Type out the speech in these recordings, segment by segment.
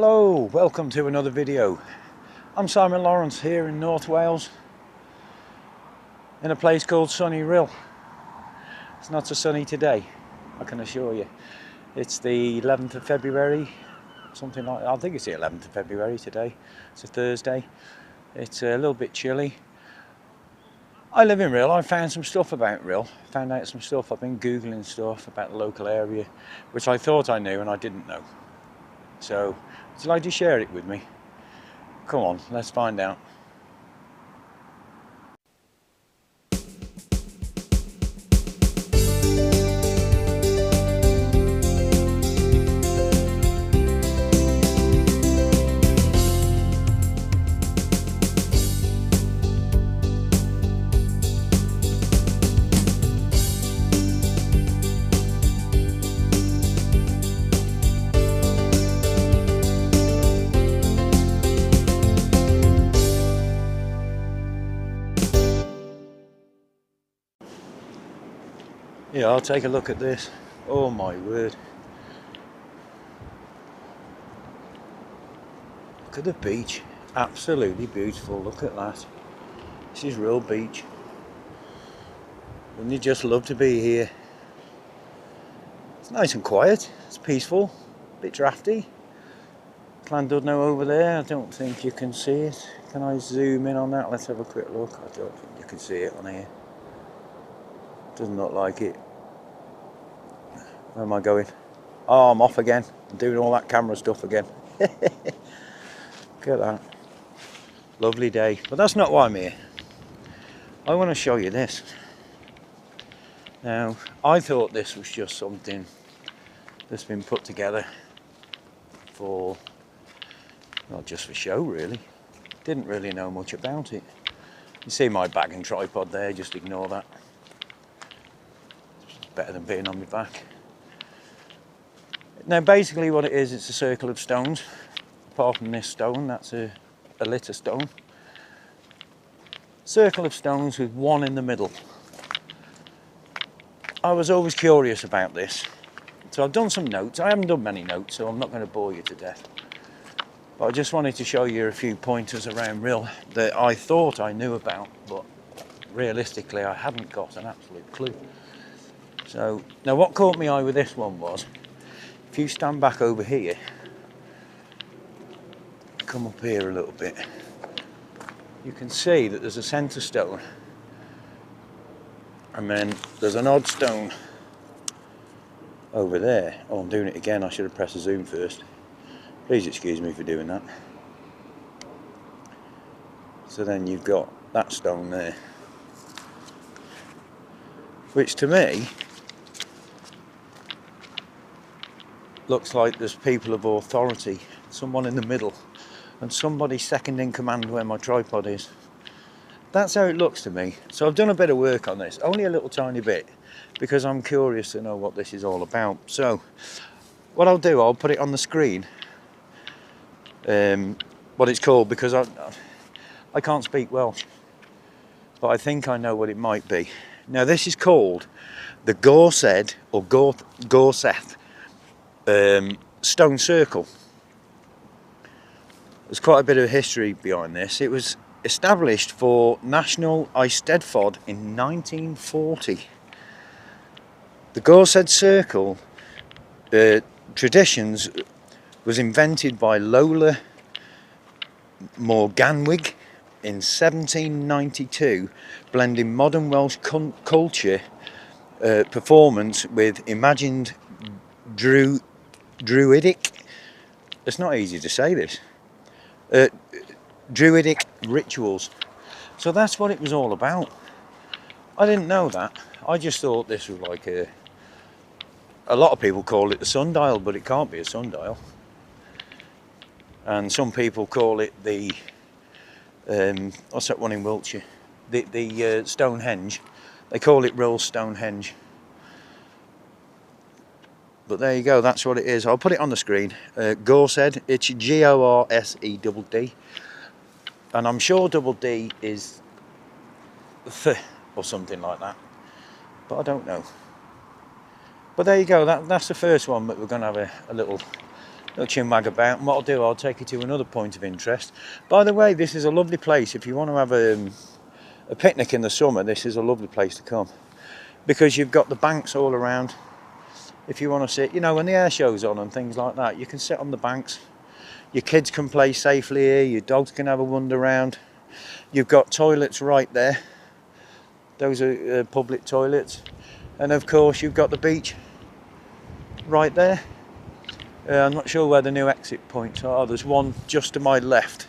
Hello, welcome to another video. I'm Simon Lawrence here in North Wales in a place called Sunny Rill. It's not so sunny today, I can assure you. It's the 11th of February, something like that. I think it's the 11th of February today. It's a Thursday. It's a little bit chilly. I live in Rill. I found some stuff about Rill. Found out some stuff. I've been Googling stuff about the local area, which I thought I knew and I didn't know. So, would you like to share it with me? Come on, let's find out. Yeah, I'll take a look at this. Oh my word. Look at the beach. Absolutely beautiful. Look at that. This is Rill Beach. Wouldn't you just love to be here? It's nice and quiet. It's peaceful. A bit drafty. Llandudno over there. I don't think you can see it. Can I zoom in on that? Let's have a quick look. I don't think you can see it on here. Doesn't look like it. Where am I going? Oh, I'm off again. I'm doing all that camera stuff again. Look at that. Lovely day. But that's not why I'm here. I want to show you this. Now, I thought this was just something that's been put together for, not just for show really. Didn't really know much about it. You see my bag and tripod there, just ignore that. It's better than being on my back. Now basically what it is, it's a circle of stones. Apart from this stone, that's a litter stone. Circle of stones with one in the middle. I was always curious about this. So I've done some notes. I haven't done many notes, so I'm not going to bore you to death. But I just wanted to show you a few pointers around Rill that I thought I knew about, but realistically I hadn't got an absolute clue. So, now what caught my eye with this one was, if you stand back over here, come up here a little bit, you can see that there's a centre stone and then there's an odd stone over there. Oh, I'm doing it again, I should have pressed the zoom first. Please excuse me for doing that. So then you've got that stone there, which to me looks like there's people of authority, someone in the middle and somebody second in command where my tripod is. That's how it looks to me. So I've done a bit of work on this, only a little tiny bit, because I'm curious to know what this is all about. So what I'll do, I'll put it on the screen, what it's called, because I can't speak Welsh, but I think I know what it might be. Now this is called the Gorsedd or Gorsedd stone circle. There's quite a bit of history behind this. It was established for National Eisteddfod in 1940. The Gorsedd circle traditions was invented by Lola Morganwg in 1792, blending modern Welsh culture performance with imagined Druidic, it's not easy to say this, Druidic rituals. So that's what it was all about. I didn't know that. I just thought this was like a lot of people call it the sundial, but it can't be a sundial. And some people call it the, what's that one in Wiltshire? The Stonehenge. They call it Rill Stonehenge. But there you go, that's what it is. I'll put it on the screen. Gorsedd, it's Gorsedd. And I'm sure double D is th or something like that. But I don't know. But there you go, that's the first one, but we're going to have a little little chinwag about, and what I'll do, I'll take you to another point of interest. By the way, this is a lovely place. If you want to have a picnic in the summer, this is a lovely place to come, because you've got the banks all around. If you want to sit, you know, when the air show's on and things like that, you can sit on the banks. Your kids can play safely here, your dogs can have a wander around. You've got toilets right there. Those are public toilets. And of course you've got the beach right there. I'm not sure where the new exit points are. There's one just to my left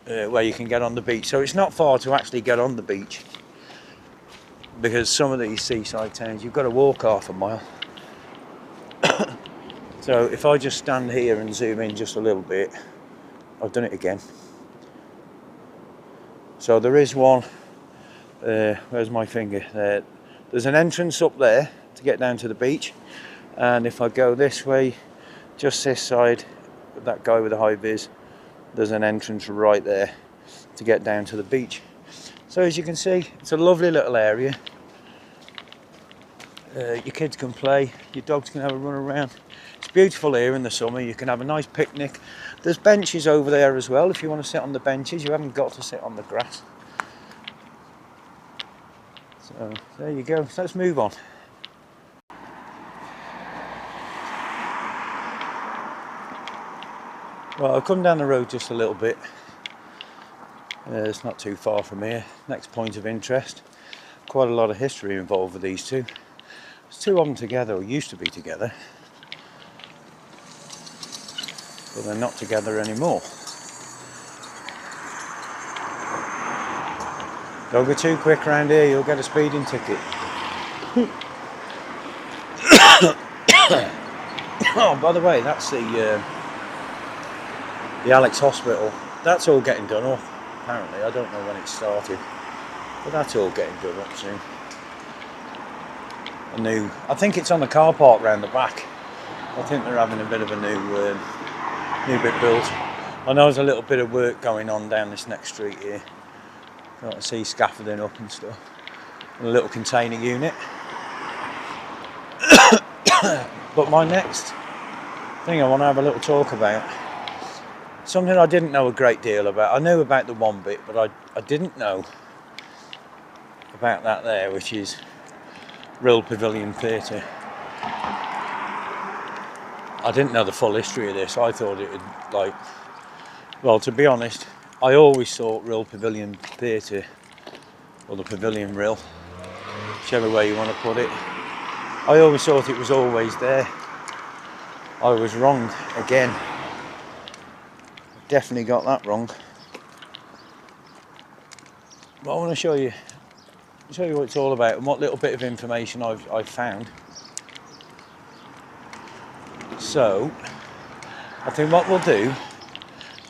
where you can get on the beach. So it's not far to actually get on the beach, because some of these seaside towns you've got to walk half a mile. So if I just stand here and zoom in just a little bit, I've done it again. So there is one, where's my finger? There's an entrance up there to get down to the beach, and if I go this way, just this side, that guy with the high vis, there's an entrance right there to get down to the beach. So as you can see, it's a lovely little area. Your kids can play, your dogs can have a run around. It's beautiful here in the summer. You can have a nice picnic. There's benches over there as well if you want to sit on the benches. You haven't got to sit on the grass. So there you go. So let's move on. Well, I've come down the road just a little bit. It's not too far from here. Next point of interest. Quite a lot of history involved with these two. There's two of them together, or used to be together, but they're not together anymore. Don't go too quick around here, you'll get a speeding ticket. Oh, by the way, that's the Alex Hospital. That's all getting done up, apparently. I don't know when it started, but that's all getting done up soon. I think it's on the car park round the back. I think they're having a bit of a new bit built. I know there's a little bit of work going on down this next street here. You can see scaffolding up and stuff. And a little container unit. But my next thing I want to have a little talk about, something I didn't know a great deal about. I knew about the one bit, but I didn't know about that there, which is Rill Pavilion Theatre. I didn't know the full history of this. I thought it would, like, well, to be honest, I always thought Rill Pavilion Theatre, or the Pavilion Rill, whichever way you want to put it, I always thought it was always there. I was wrong again. Definitely got that wrong. But I want to show you what it's all about and what little bit of information I've found. So, I think what we'll do,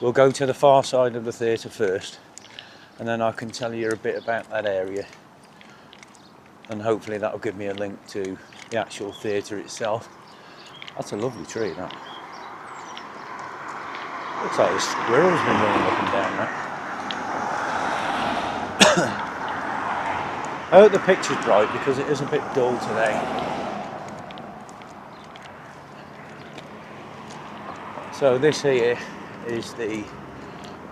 we'll go to the far side of the theatre first, and then I can tell you a bit about that area, and hopefully that'll give me a link to the actual theatre itself. That's a lovely tree, that. Looks like a squirrel's been running up and down that. I hope the picture's bright because it is a bit dull today. So this here is the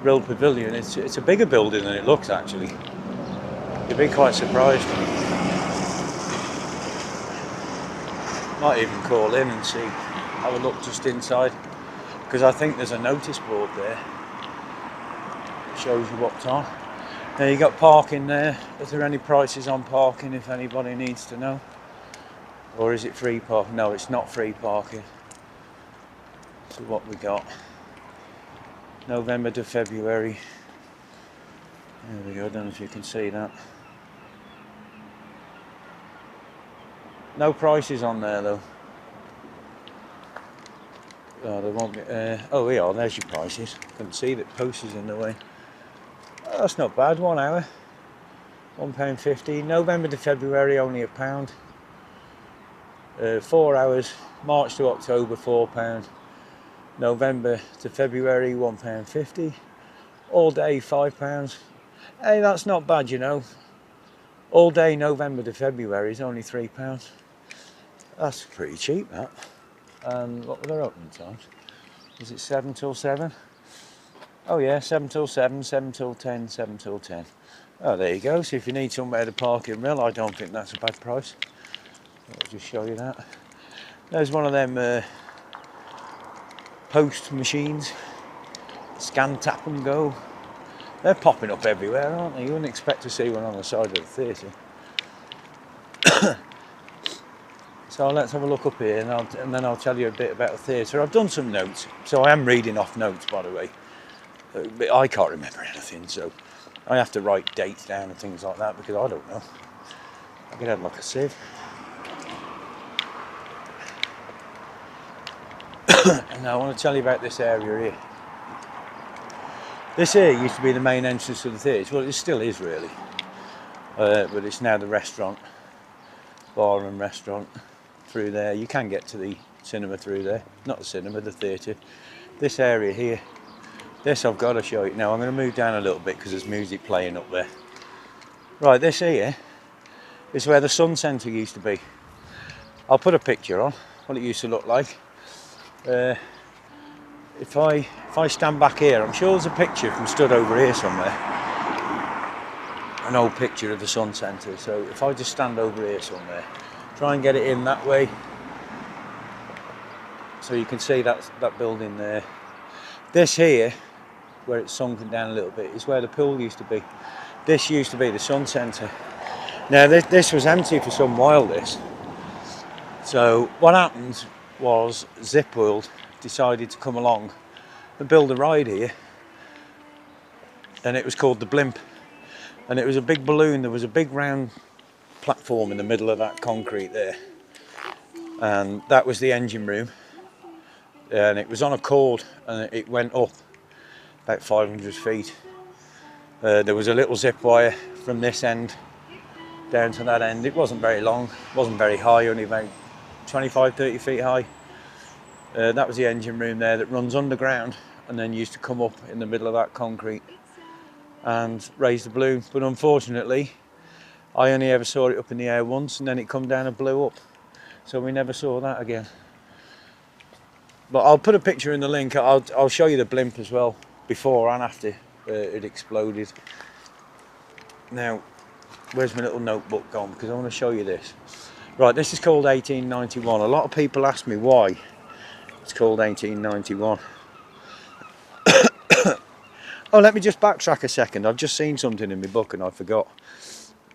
Rill Pavilion. It's a bigger building than it looks, actually. You'd be quite surprised. Might even call in and see, have a look just inside, because I think there's a notice board there that shows you what time. Now you got parking there. Is there any prices on parking if anybody needs to know? Or is it free parking? No, it's not free parking. So what we got? November to February. There we go, I don't know if you can see that. No prices on there though. Oh, there won't be, oh, here are, there's your prices. Couldn't see that posters in the way. Oh, that's not bad, 1 hour. £1.50. November to February, only £1. 4 hours, March to October, £4. November to February, £1.50. All day, £5. Hey, that's not bad, you know. All day November to February is only £3. That's pretty cheap, that. And what were their opening times? Is it 7 till 7? Oh yeah, 7 till 7, 7 till 10, 7 till 10. Oh, there you go. So if you need somewhere to park in Rill, I don't think that's a bad price. I'll just show you that. There's one of them post machines. Scan, tap and go. They're popping up everywhere, aren't they? You wouldn't expect to see one on the side of the theatre. So let's have a look up here, and then I'll tell you a bit about the theatre. I've done some notes, so I am reading off notes, by the way. But I can't remember anything, so I have to write dates down and things like that because I don't know. I get out like a sieve. And now I want to tell you about this area here. This here used to be the main entrance to the theatre. Well, it still is really, but it's now the restaurant, bar and restaurant. Through there, you can get to the cinema through there. Not the cinema, the theatre. This area here, this I've got to show you. Now I'm going to move down a little bit because there's music playing up there. Right, this here is where the Sun Centre used to be. I'll put a picture on what it used to look like. If I stand back here, I'm sure there's a picture from stood over here somewhere. An old picture of the Sun Centre. So if I just stand over here somewhere, try and get it in that way, so you can see that building there. This here, where it's sunken down a little bit, is where the pool used to be. This used to be the Sun Centre. Now this was empty for some while, this. So what happened was Zip World decided to come along and build a ride here, and it was called the Blimp, and it was a big balloon. There was a big round platform in the middle of that concrete there, and that was the engine room, and it was on a cord, and it went up about 500 feet. There was a little zip wire from this end down to that end. It wasn't very long, wasn't very high, only about 25-30 feet high. That was the engine room there that runs underground and then used to come up in the middle of that concrete and raise the balloon. But unfortunately, I only ever saw it up in the air once, and then it come down and blew up. So we never saw that again. But I'll put a picture in the link. I'll show you the Blimp as well, before and after it exploded. Now, where's my little notebook gone? Because I want to show you this. Right, this is called 1891. A lot of people ask me why it's called 1891. Oh, let me just backtrack a second. I've just seen something in my book and I forgot.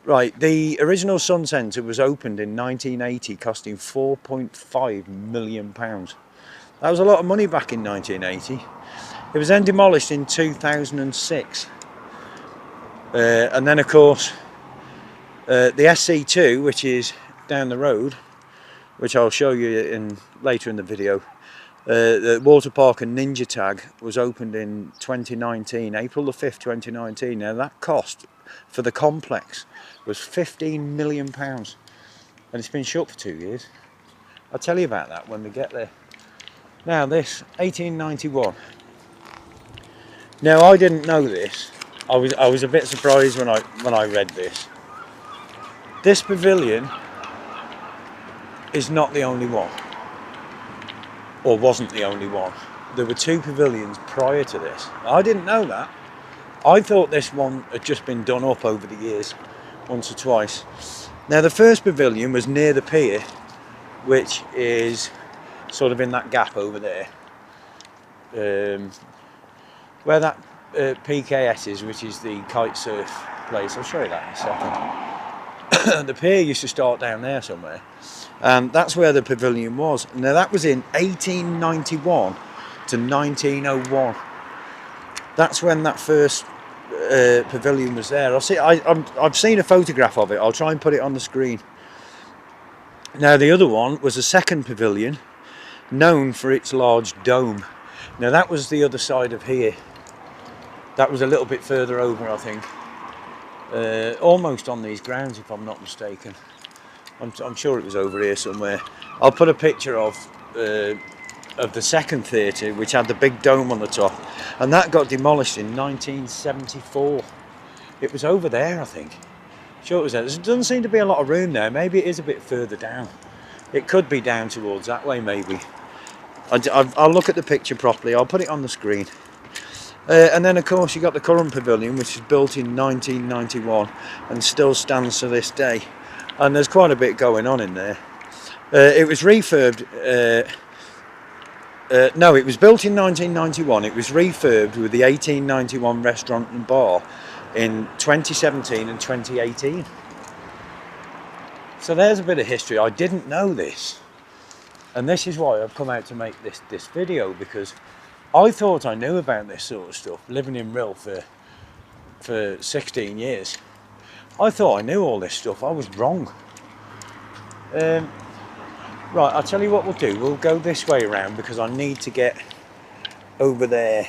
Right, the original Sun Centre was opened in 1980, costing £4.5 million. That was a lot of money back in 1980. It was then demolished in 2006. And then, of course, the SC2, which is down the road, which I'll show you later in the video, the water park and Ninja Tag was opened in 2019, April the 5th, 2019. Now that cost for the complex was £15 million, and it's been shut for 2 years. I'll tell you about that when we get there. Now this, 1891. Now I didn't know this. I was a bit surprised when I read this. This pavilion is not the only one, or wasn't the only one. There were 2 pavilions prior to this. I didn't know that. I thought this one had just been done up over the years, once or twice. Now the first pavilion was near the pier, which is sort of in that gap over there, where that PKS is, which is the kite surf place. I'll show you that in a second. The pier used to start down there somewhere, and that's where the pavilion was. Now that was in 1891 to 1901. That's when that first pavilion was there. I've seen a photograph of it. I'll try and put it on the screen. Now the other one was a second pavilion, known for its large dome. Now that was the other side of here. That was a little bit further over, I think. Almost on these grounds, if I'm not mistaken. I'm sure it was over here somewhere. I'll put a picture of the second theatre, which had the big dome on the top, and that got demolished in 1974. It was over there, I think. Sure it was there. There doesn't seem to be a lot of room there. Maybe it is a bit further down. It could be down towards that way, maybe. I'll look at the picture properly. I'll put it on the screen. And then of course you got the current pavilion, which was built in 1991 and still stands to this day. And there's quite a bit going on in there. It was refurbed. No, it was built in 1991. It was refurbed with the 1891 restaurant and bar in 2017 and 2018. So there's a bit of history. I didn't know this. And this is why I've come out to make this video, because I thought I knew about this sort of stuff, living in Rhyl for 16 years. I thought I knew all this stuff. I was wrong. Right, I'll tell you what we'll do. We'll go this way around because I need to get over there.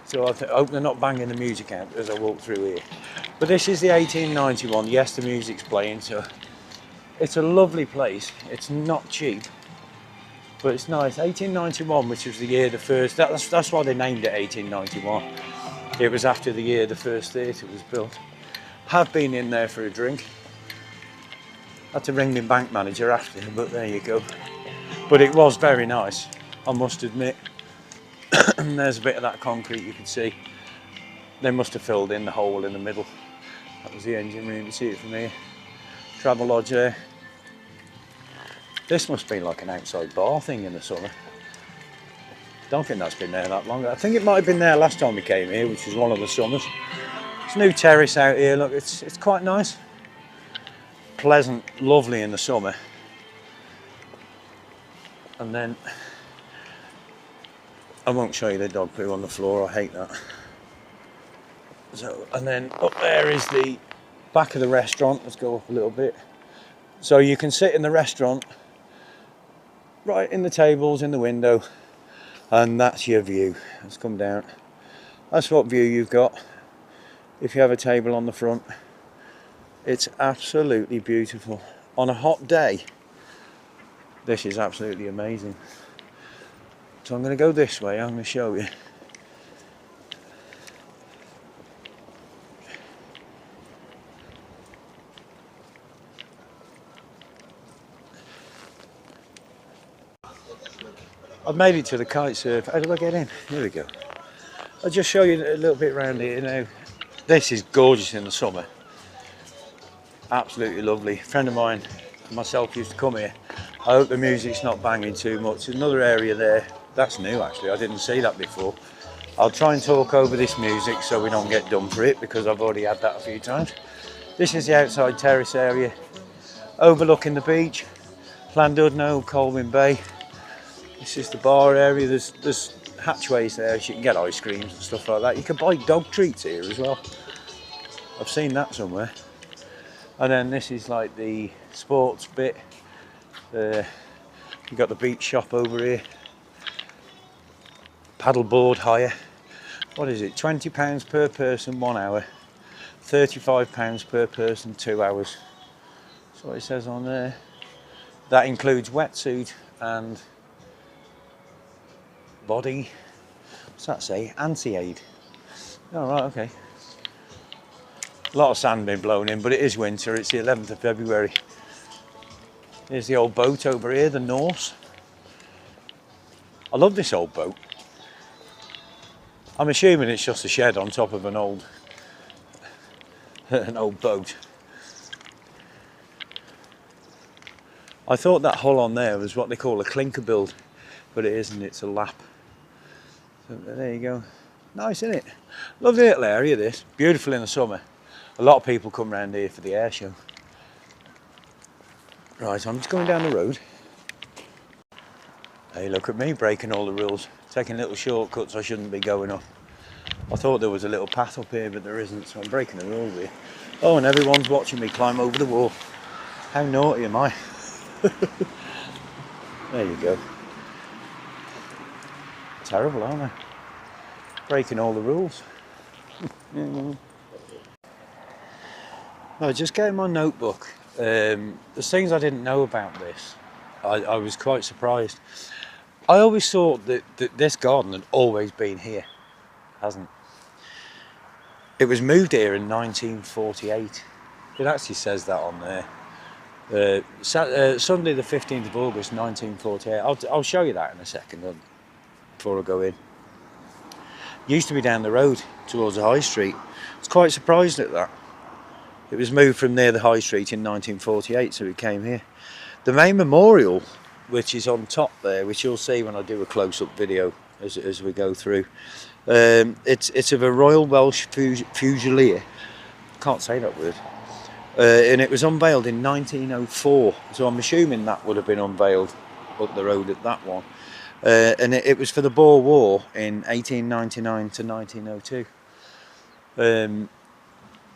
So I hope they're not banging the music out as I walk through here. But this is the 1891. Yes, the music's playing, so it's a lovely place. It's not cheap, but it's nice. 1891, which was the year the first, that's why they named it 1891. It was after the year the first theatre was built. Have been in there for a drink. Had to ring my bank manager after, but there you go. But it was very nice, I must admit. And there's a bit of that concrete you can see. They must have filled in the hole in the middle. That was the engine room, you see it from here. Travel lodge there. This must be like an outside bar thing in the summer. Don't think that's been there that long. I think it might have been there last time we came here, which was one of the summers. There's a new terrace out here, look, it's quite nice. Pleasant, lovely in the summer. And then, I won't show you the dog poo on the floor, I hate that. So, and then up there is the back of the restaurant. Let's go up a little bit. So you can sit in the restaurant, right in the tables, in the window, and that's your view. Let's come down. That's what view you've got if you have a table on the front. It's absolutely beautiful. On a hot day, this is absolutely amazing. So I'm going to go this way, I'm going to show you. I've made it to the kite surf. How do I get in? Here we go. I'll just show you a little bit around here now. This is gorgeous in the summer. Absolutely lovely. A friend of mine and myself used to come here. I hope the music's not banging too much. There's another area there. That's new actually, I didn't see that before. I'll try and talk over this music so we don't get done for it, because I've already had that a few times. This is the outside terrace area, overlooking the beach, Llandudno, Colwyn Bay. This is the bar area. There's hatchways there so you can get ice creams and stuff like that. You can buy dog treats here as well. I've seen that somewhere. And then this is like the sports bit. You've got the beach shop over here. Paddleboard hire. What is it? £20 per person, 1 hour. £35 per person, 2 hours. That's what it says on there. That includes wetsuit and body. What's that say? Anti-aid. Oh, right, okay. A lot of sand been blown in, but it is winter. It's the 11th of February. Here's the old boat over here, the Norse. I love this old boat. I'm assuming it's just a shed on top of an old boat. I thought that hull on there was what they call a clinker build, but it isn't, it's a lap. So there you go. Nice, isn't it? Lovely little area this. Beautiful in the summer. A lot of people come round here for the air show. Right, I'm just going down the road. Hey, look at me breaking all the rules. Taking little shortcuts I shouldn't be going up. I thought there was a little path up here, but there isn't, so I'm breaking the rules here. Oh, and everyone's watching me climb over the wall. How naughty am I? There you go. Terrible, aren't I? Breaking all the rules. No, just getting my notebook. There's things I didn't know about this. I was quite surprised. I always thought that this garden had always been here. Hasn't. It was moved here in 1948. It actually says that on there. Sunday the 15th of August 1948. I'll show you that in a second before I go in. Used to be down the road towards the High Street. I was quite surprised at that. It was moved from near the High Street in 1948, so it came here. The main memorial, which is on top there, which you'll see when I do a close-up video as we go through, it's of a Royal Welsh Fusilier. Can't say that word. And it was unveiled in 1904, so I'm assuming that would have been unveiled up the road at that one. And it was for the Boer War in 1899 to 1902.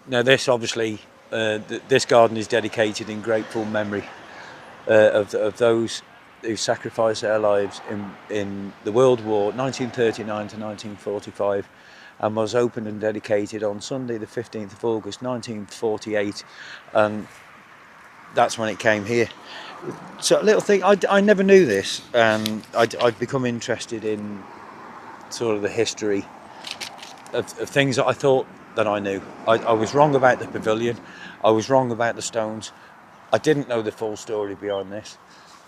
Now this obviously, this garden is dedicated in grateful memory of those who sacrificed their lives in the World War 1939 to 1945, and was opened and dedicated on Sunday the 15th of August 1948, and that's when it came here. So a little thing, I never knew this, and I'd become interested in sort of the history of things that I thought that I knew. I was wrong about the pavilion, I was wrong about the stones, I didn't know the full story behind this,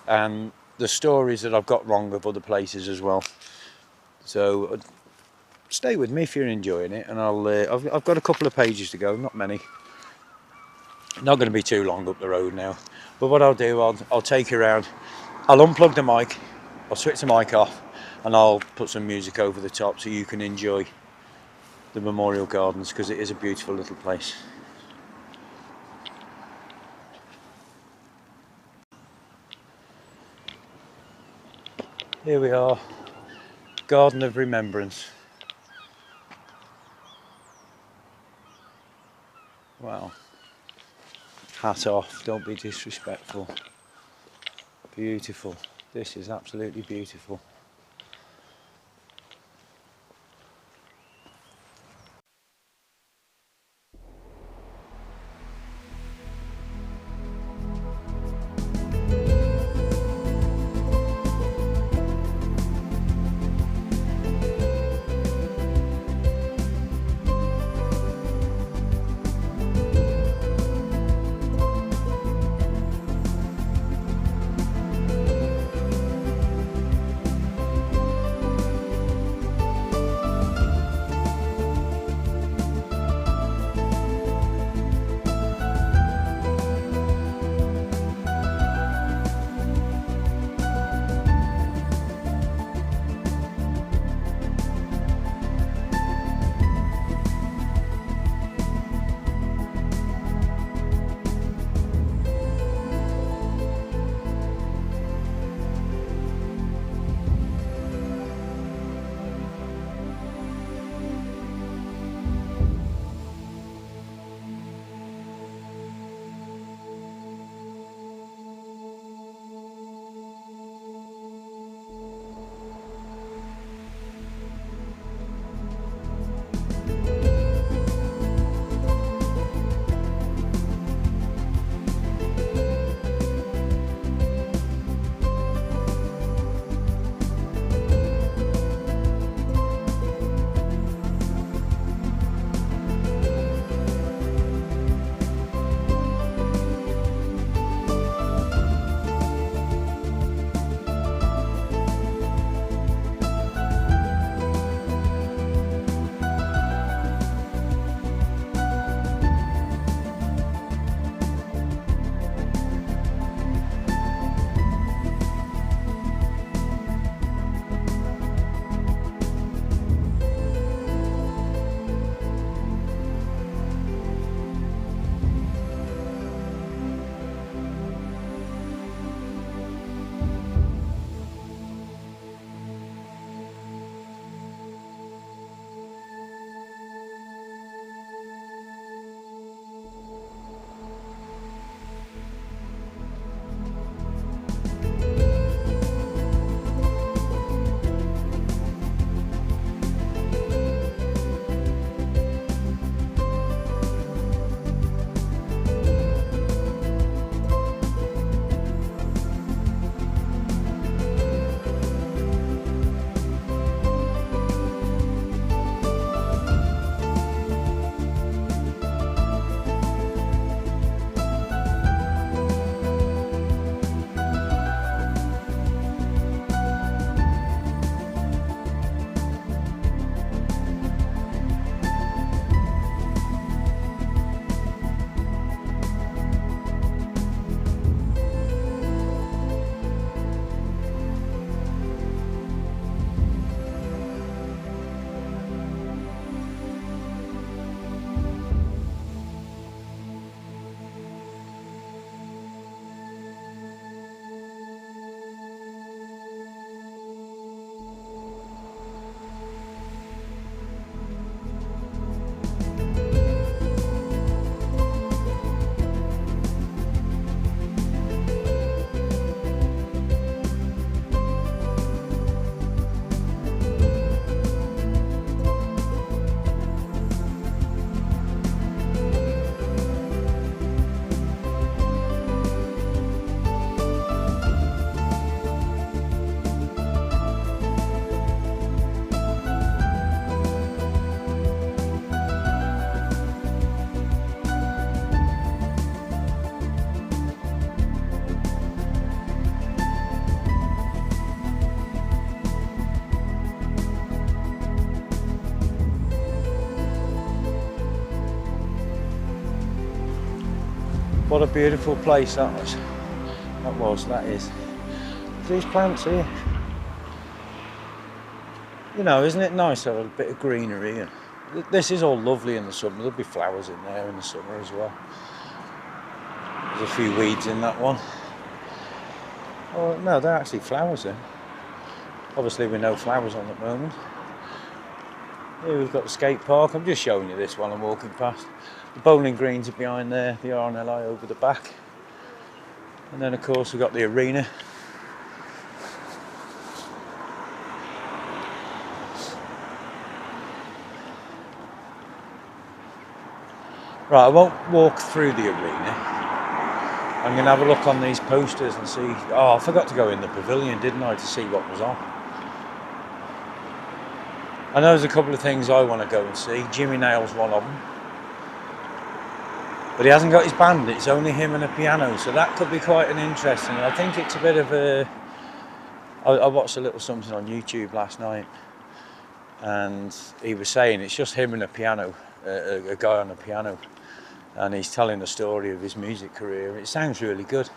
and the stories that I've got wrong of other places as well. So stay with me if you're enjoying it, and I've got a couple of pages to go, not many. Not going to be too long up the road now, but what I'll do, I'll take you around, I'll unplug the mic, I'll switch the mic off, and I'll put some music over the top so you can enjoy the Memorial Gardens, because it is a beautiful little place. Here we are, Garden of Remembrance. Wow. Hat off, don't be disrespectful. Beautiful. This is absolutely beautiful. What a beautiful place that was. That is. These plants here. You know, isn't it nice to have a bit of greenery? And this is all lovely in the summer. There'll be flowers in there in the summer as well. There's a few weeds in that one. Oh no, they're actually flowers then. Obviously with no flowers on at the moment. Here we've got the skate park. I'm just showing you this while I'm walking past. The bowling greens are behind there, the RNLI over the back. And then of course we've got the arena. Right, I won't walk through the arena. I'm going to have a look on these posters and see. Oh, I forgot to go in the pavilion, didn't I, to see what was on. I know there's a couple of things I want to go and see. Jimmy Nail's one of them. But he hasn't got his band, it's only him and a piano, so that could be quite an interesting. I think it's a bit of a... I watched a little something on YouTube last night, and he was saying it's just him and a piano, a guy on a piano, and he's telling the story of his music career. It sounds really good.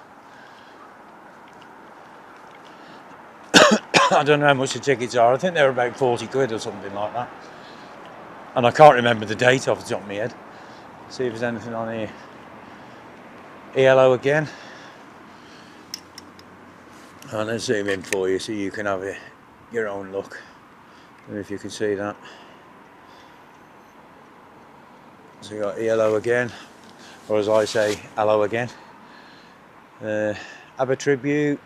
I don't know how much the tickets are. I think they're about 40 quid or something like that. And I can't remember the date off the top of my head. See if there's anything on here. ELO again. And let's zoom in for you so you can have your own look. I don't know if you can see that. So you got ELO again, or as I say, hello again. ABBA tribute.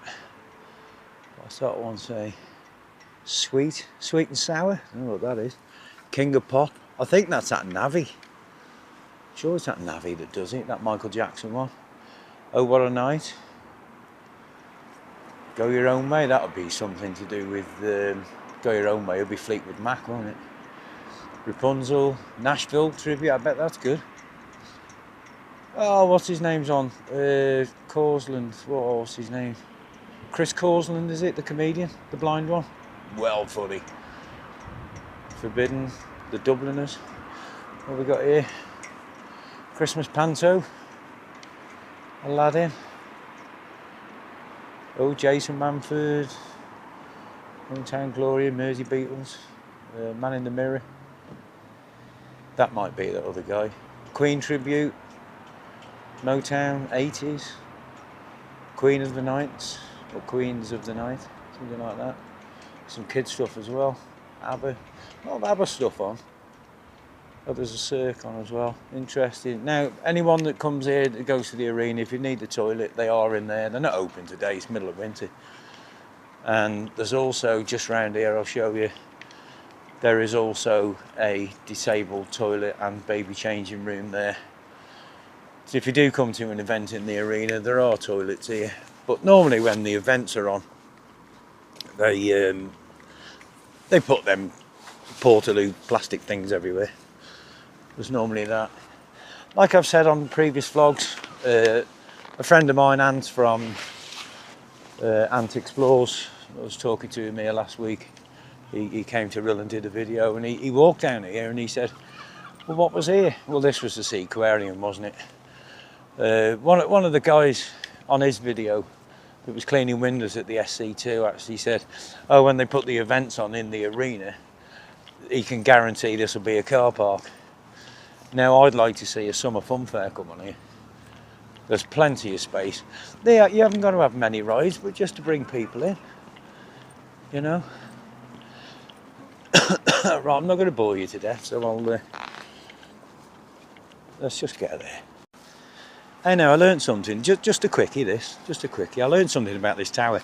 What's that one say? Sweet and sour. I don't know what that is. King of Pop. I think that's that Navi. I'm sure it's that Navi that does it. That Michael Jackson one. Oh What a Night. Go Your Own Way. That would be something to do with Go Your Own Way. It'll be Fleetwood Mac, won't it? Rapunzel. Nashville tribute. I bet that's good. Oh, what's his name's on? Causland. What's his name? Chris Causland, is it? The comedian? The blind one? Well funny. Forbidden. The Dubliners. What have we got here? Christmas Panto. Aladdin. Oh, Jason Manford. Hometown Glory. Mersey Beatles. Man in the Mirror. That might be that other guy. Queen tribute. Motown, 80s. Queen of the Nights. Or Queens of the Night. Something like that. Some kids stuff as well. ABBA. A lot of ABBA stuff on. Oh, there's a Cirque on as well. Interesting. Now, anyone that comes here that goes to the arena, if you need the toilet, they are in there. They're not open today, it's middle of winter. And there's also, just round here, I'll show you, there is also a disabled toilet and baby changing room there. So if you do come to an event in the arena, there are toilets here. But normally when the events are on, they put them Portaloo plastic things everywhere. There's normally that. Like I've said on previous vlogs, a friend of mine, Ant from Ant Explores, I was talking to him here last week. He came to Rill and did a video, and he walked down here and he said, well, what was here? Well, this was the Sea Aquarium, wasn't it? One of the guys on his video that was cleaning windows at the SC2 actually said, oh, when they put the events on in the arena, he can guarantee this will be a car park. Now, I'd like to see a summer fun fair come on here. There's plenty of space. There, you haven't got to have many rides, but just to bring people in, you know. Right, I'm not going to bore you to death, so let's just get there. Hey, now I learned something, just a quickie this, just a quickie. I learned something about this tower.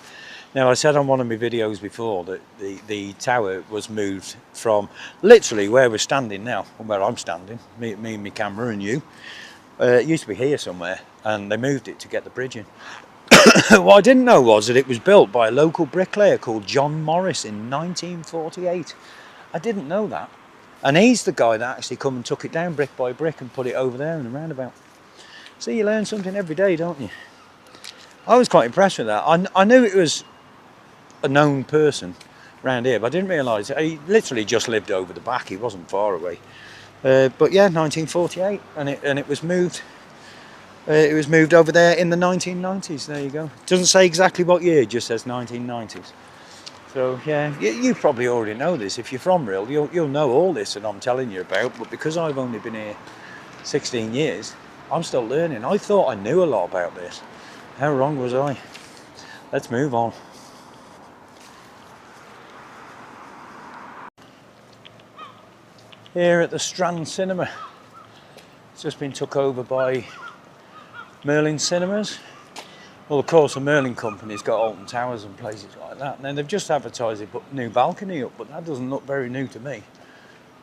Now, I said on one of my videos before that the tower was moved from literally where we're standing now, where I'm standing, me and my camera and you. It used to be here somewhere, and they moved it to get the bridge in. What I didn't know was that it was built by a local bricklayer called John Morris in 1948. I didn't know that. And he's the guy that actually come and took it down brick by brick and put it over there in the roundabout. So you learn something every day, don't you? I was quite impressed with that. I knew it was a known person round here, but I didn't realise he literally just lived over the back. He wasn't far away. But yeah, 1948, and it was moved It was moved over there in the 1990s. There you go. It doesn't say exactly what year, it just says 1990s. So yeah, you probably already know this. If you're from Rhyl, you'll know all this that I'm telling you about. But because I've only been here 16 years, I'm still learning. I thought I knew a lot about this. How wrong was I? Let's move on. Here at the Strand Cinema, it's just been took over by Merlin Cinemas. Well, of course, the Merlin company's got Alton Towers and places like that. And then they've just advertised they put a new balcony up, but that doesn't look very new to me.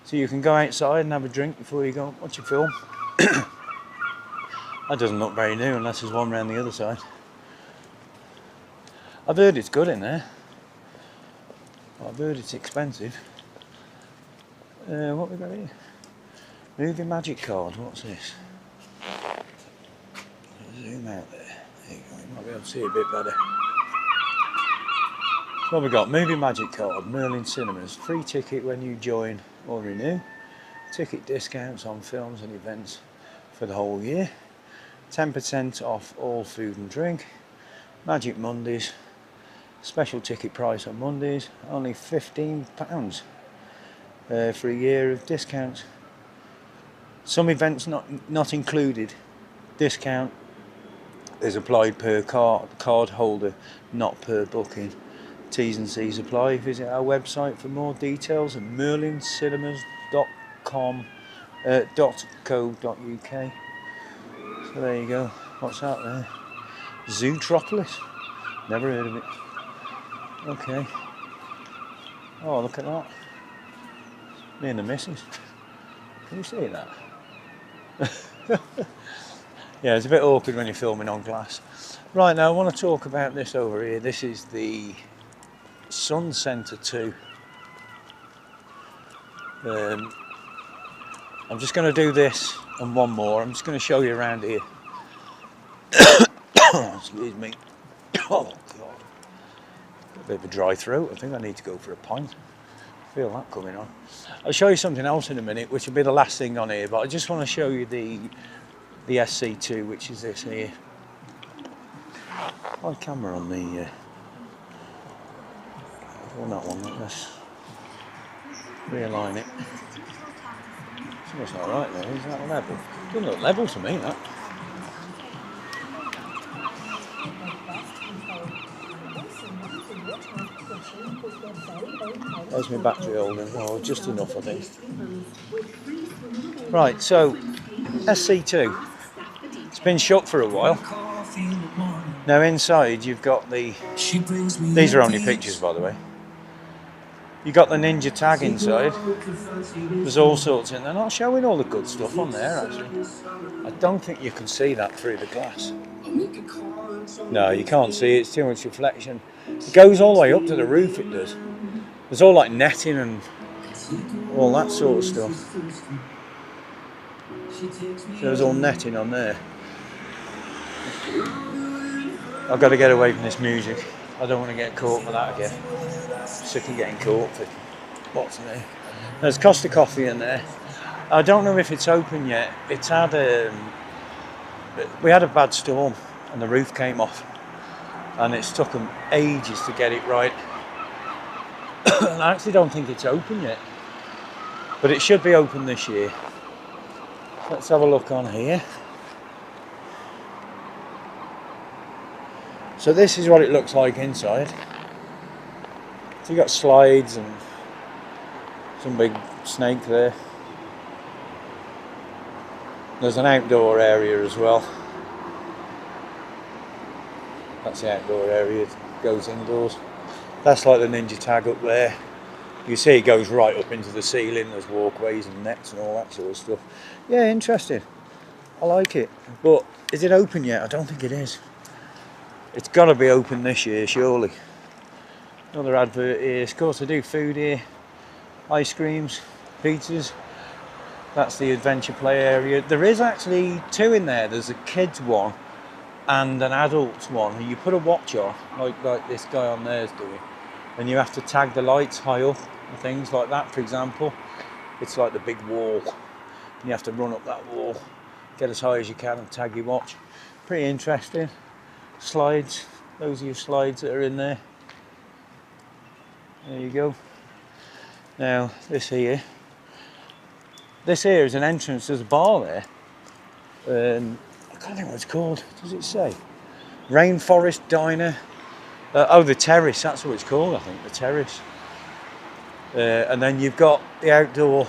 So you can go outside and have a drink before you go and watch a film. That doesn't look very new unless there's one around the other side. I've heard it's good in there. Well, I've heard it's expensive. What we got here? Movie magic card. What's this? Zoom out there. There you go. You might be able to see a bit better. So what we got? Movie magic card. Merlin Cinemas. Free ticket when you join or renew. Ticket discounts on films and events for the whole year. 10% off all food and drink. Magic Mondays. Special ticket price on Mondays. Only £15. For a year of discounts. Some events not included. Discount is applied per card holder, not per booking. T's and C's apply. Visit our website for more details at merlincinemas.co.uk. So there you go. What's that there? Zootropolis. Never heard of it. Okay. Oh, look at that. Me and the missus. Can you see that? Yeah, it's a bit awkward when you're filming on glass. Right, now I want to talk about this over here. This is the Sun Centre 2. I'm just going to do this and one more. I'm just going to show you around here. Excuse me. Oh, God. Got a bit of a dry throat. I think I need to go for a pint. Feel that coming on. I'll show you something else in a minute, which will be the last thing on here, but I just want to show you the SC2, which is this here. My camera on the on that one. Let's realign it. It's not right there. Is that level? Doesn't look level to me, that. There's my battery holder. Oh, just enough, I think. Right, so SC2. It's been shut for a while. Now inside you've got the... These are only pictures, by the way. You've got the Ninja tag inside. There's all sorts in there. They're not showing all the good stuff on there, actually. I don't think you can see that through the glass. No, you can't see it. It's too much reflection. It goes all the way up to the roof, it does. There's all like netting and all that sort of stuff. So there's all netting on there. I've got to get away from this music. I don't want to get caught for that again. Sick of getting caught for what's in there. There's Costa Coffee in there. I don't know if it's open yet. It's had we had a bad storm and the roof came off, and it's took them ages to get it right. And I actually don't think it's open yet, but it should be open this year. Let's have a look on here. So this is what it looks like inside. So you've got slides and some big snake there. There's an outdoor area as well. That's the outdoor area, it goes indoors. That's like the Ninja tag up there. You see it goes right up into the ceiling. There's walkways and nets and all that sort of stuff. Yeah, interesting. I like it. But is it open yet? I don't think it is. It's got to be open this year, surely. Another advert here. Of course, they do food here. Ice creams, pizzas. That's the adventure play area. There is actually two in there. There's a kids one and an adult one. You put a watch on, like this guy on there is doing, and you have to tag the lights high up and things like that. For example, it's like the big wall, and you have to run up that wall get as high as you can and tag your watch. Pretty interesting. Slides, those are your slides that are in there. There you go. Now this here is an entrance. There's a bar there. I can't think what it's called. Does it say? Rainforest Diner. Oh, the Terrace. That's what it's called. I think the Terrace. And then you've got the outdoor.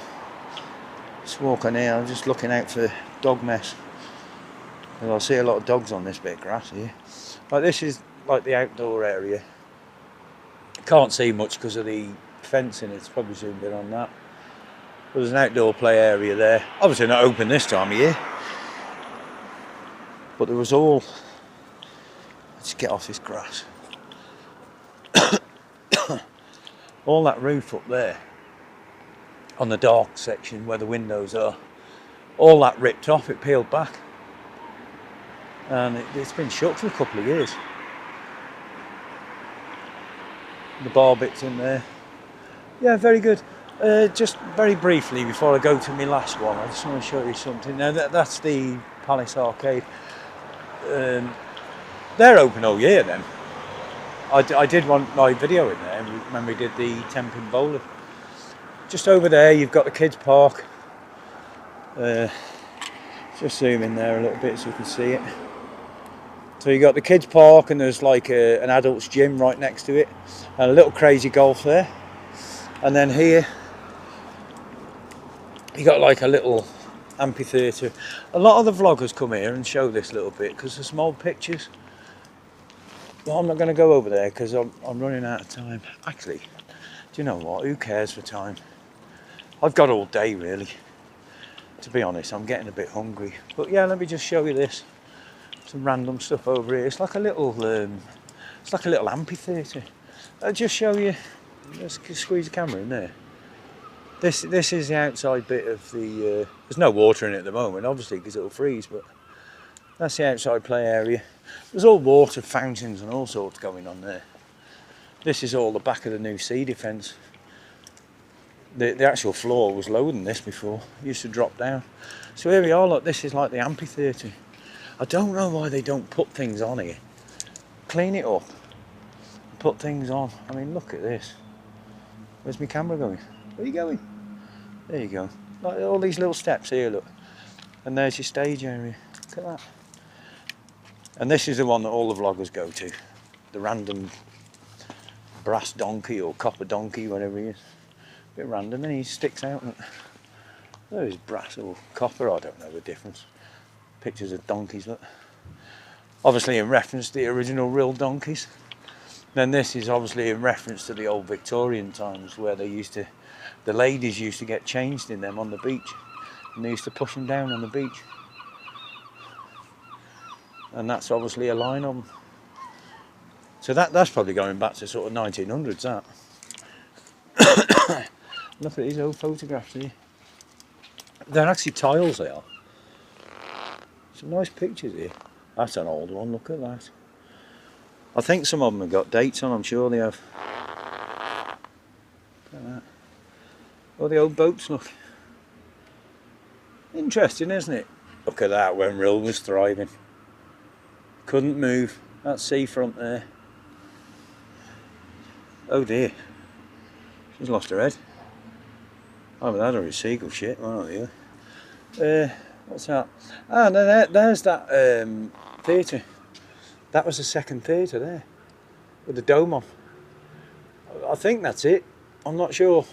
Just walking here. I'm just looking out for dog mess. And I see a lot of dogs on this bit of grass here. Like this is like the outdoor area. Can't see much because of the fencing. It's probably zoomed in on that. But there's an outdoor play area there. Obviously not open this time of year. But there was all... Let's get off this grass. All that roof up there, on the dark section where the windows are, all that ripped off, it peeled back. And it's been shut for a couple of years. The bar bit's in there. Yeah, very good. Just very briefly before I go to my last one, I just want to show you something. Now that's the Palace Arcade. They're open all year then. I did my video in there when we did the 10-pin bowling. Just over there you've got the kids park. Just zoom in there a little bit so you can see it. So you got the kids park and there's like an adults gym right next to it. And a little crazy golf there. And then here you got like a little amphitheatre. A lot of the vloggers come here and show this little bit because there's some old pictures. Well, I'm not going to go over there because I'm running out of time. Actually, do you know what? Who cares for time? I've got all day really. To be honest, I'm getting a bit hungry. But yeah, let me just show you this. Some random stuff over here. It's like a little amphitheatre. I'll just show you. Let's squeeze the camera in there. This is the outside bit of the. There's no water in it at the moment, obviously, because it'll freeze. But that's the outside play area. There's all water fountains and all sorts going on there. This is all the back of the new sea defence. The actual floor was lower than this before. It used to drop down. So here we are. Look, this is like the amphitheatre. I don't know why they don't put things on here. Clean it up. Put things on. I mean, look at this. Where's my camera going? Where are you going? There you go. Like all these little steps here, look. And there's your stage area. Look at that. And this is the one that all the vloggers go to. The random brass donkey or copper donkey, whatever he is. A bit random, and he sticks out. There's brass or copper, I don't know the difference. Pictures of donkeys, look. Obviously in reference to the original real donkeys. Then this is obviously in reference to the old Victorian times where the ladies used to get changed in them on the beach. And they used to push them down on the beach. And that's obviously a line of them. So that's probably going back to sort of 1900s, that. Look at these old photographs here. They're actually tiles, they are. Some nice pictures here. That's an old one, look at that. I think some of them have got dates on, I'm sure they have. Look at that. All the old boats, look. Interesting, isn't it? Look at that, when Rill was thriving. Couldn't move. That seafront there. Oh dear. She's lost her head. Oh, but that or his seagull shit, one or the other. What's that? Ah, no, there's that theatre. That was the second theatre there, with the dome on. I think that's it. I'm not sure.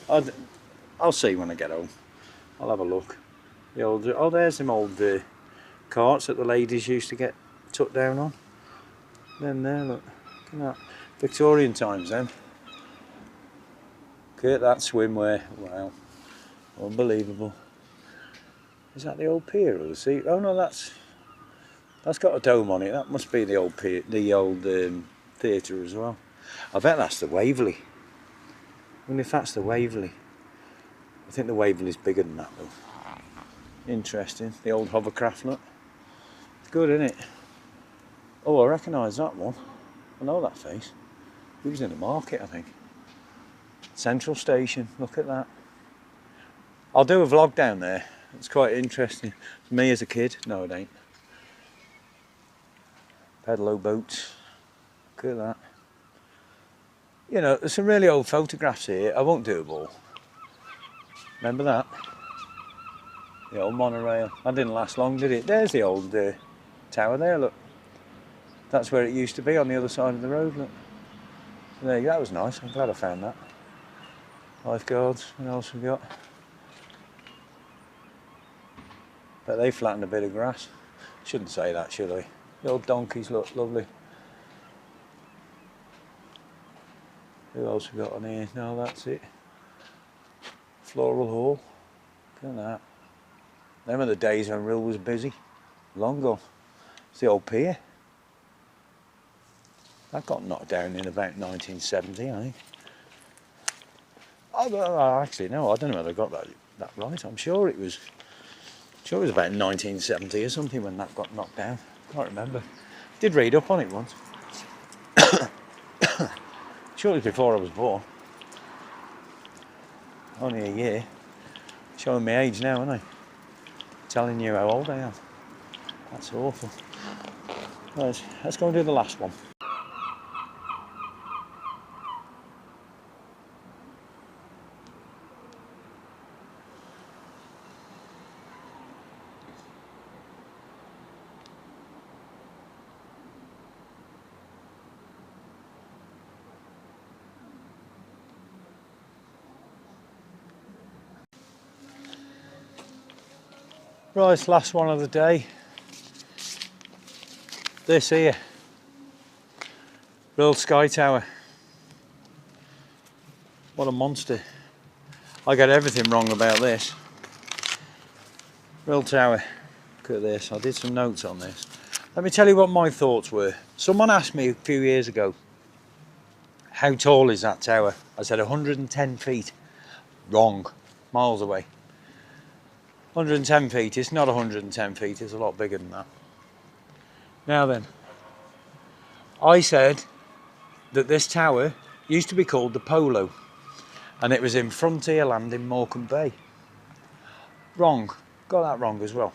I'll see when I get home. I'll have a look. The old, oh, there's some old carts that the ladies used to get took down on. Then there, look at that. Victorian times then. Look at that swimwear. Wow, unbelievable. Is that the old pier or the sea? Oh no, that's got a dome on it. That must be the old pier, the old theatre as well. I bet that's the Waverley. I wonder if that's the Waverley. I think the Waverley's bigger than that though. Interesting. The old hovercraft, look. It's good, isn't it? Oh, I recognise that one. I know that face. He was in the market, I think. Central Station, look at that. I'll do a vlog down there. It's quite interesting. For me as a kid, no it ain't. Pedalo boats, look at that. You know, there's some really old photographs here. I won't do them all. Remember that? The old monorail. That didn't last long, did it? There's the old tower there, look. That's where it used to be, on the other side of the road, look. So there you go, that was nice. I'm glad I found that. Lifeguards, what else we got? Bet they flattened a bit of grass. Shouldn't say that, should I? The old donkeys look lovely. Who else we got on here? No, that's it. Floral Hall. Look at that. Them are the days when Rill was busy. Long gone. It's the old pier. That got knocked down in about 1970, I think. Oh, actually, no, I don't know whether I got that right. I'm sure it was about 1970 or something when that got knocked down. Can't remember. Did read up on it once. Sure it was before I was born. Only a year. Showing my age now, aren't I? Telling you how old I am. That's awful. Right, let's go and do the last one. Right, last one of the day. This here, Rill Sky Tower. What a monster. I got everything wrong about this. Rill Tower, look at this, I did some notes on this. Let me tell you what my thoughts were. Someone asked me a few years ago, how tall is that tower? I said 110 feet. Wrong, miles away. 110 feet, it's not 110 feet, it's a lot bigger than that. Now then, I said that this tower used to be called the Polo, and it was in Frontierland in Morecambe Bay. Wrong, got that wrong as well.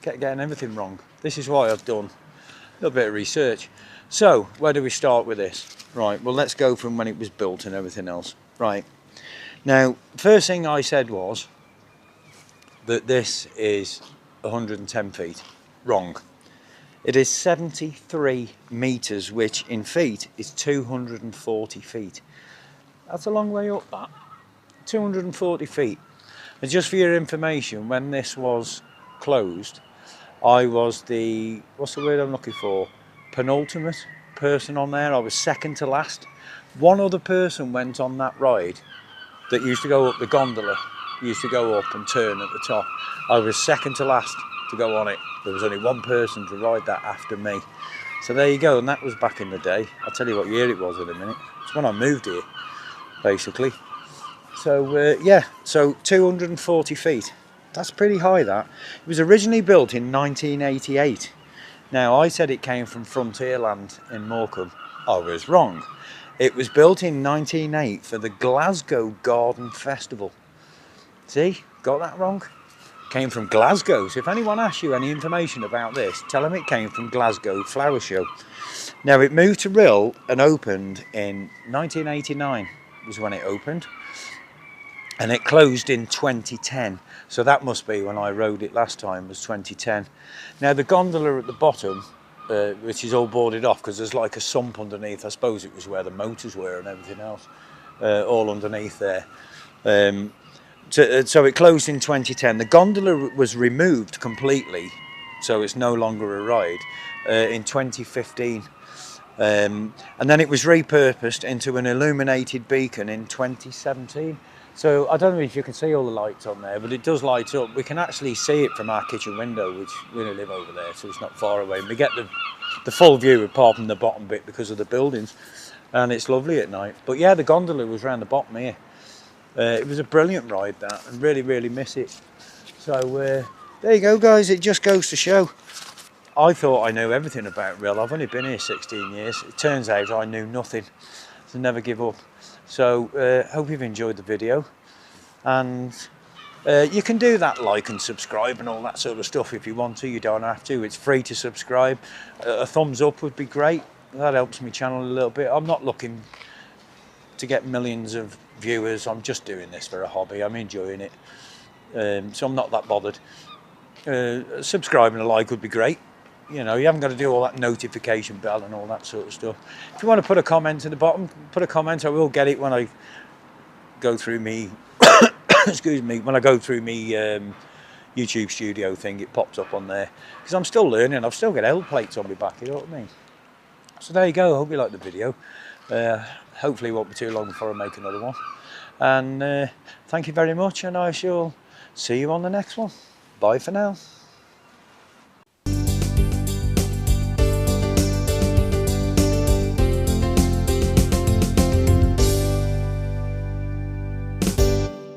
Kept getting everything wrong. This is why I've done a little bit of research. So, where do we start with this? Right, well let's go from when it was built and everything else. Right, now, first thing I said was that this is 110 feet. Wrong. It is 73 metres, which in feet is 240 feet. That's a long way up, that. 240 feet. And just for your information, when this was closed, I was the, what's the word I'm looking for? Penultimate person on there. I was second to last. One other person went on that ride that used to go up the gondola, used to go up and turn at the top. I was second to last to go on it. There was only one person to ride that after me. So there you go, and that was back in the day. I'll tell you what year it was in a minute. It's when I moved here, basically. So yeah, so 240 feet. That's pretty high, that. It was originally built in 1988. Now, I said it came from Frontierland in Morecambe. I was wrong. It was built in 1908 for the Glasgow Garden Festival. See, got that wrong? Came from Glasgow. So if anyone asks you any information about this, tell them it came from Glasgow Flower Show. Now, it moved to Rill and opened in 1989 was when it opened. And it closed in 2010. So that must be when I rode it last time, was 2010. Now, the gondola at the bottom, which is all boarded off because there's like a sump underneath. I suppose it was where the motors were and everything else, all underneath there. So it closed in 2010. The gondola was removed completely, so it's no longer a ride, in 2015. And then it was repurposed into an illuminated beacon in 2017. So I don't know if you can see all the lights on there, but it does light up. We can actually see it from our kitchen window, which we only live over there, so it's not far away. And we get the full view apart from the bottom bit because of the buildings, and it's lovely at night. But yeah, the gondola was around the bottom here. It was a brilliant ride, that, and really, really miss it. So there you go, guys. It just goes to show. I thought I knew everything about Rill. I've only been here 16 years. It turns out I knew nothing. So never give up. So hope you've enjoyed the video, and You can do that, like and subscribe and all that sort of stuff if you want to. You don't have to. It's free to subscribe. A thumbs up would be great. That helps me channel a little bit. I'm not looking to get millions of viewers. I'm just doing this for a hobby. I'm enjoying it. So I'm not that bothered. Subscribe and a like would be great. You know, you haven't got to do all that notification bell and all that sort of stuff. If you want to put a comment at the bottom, put a comment. I will get it when I go through me excuse me, when I go through me YouTube studio thing. It pops up on there because I'm still learning. I've still got L plates on my back, you know what I mean? So there you go. I hope you liked the video. Hopefully it won't be too long before I make another one. And thank you very much, and I shall see you on the next one. Bye for now.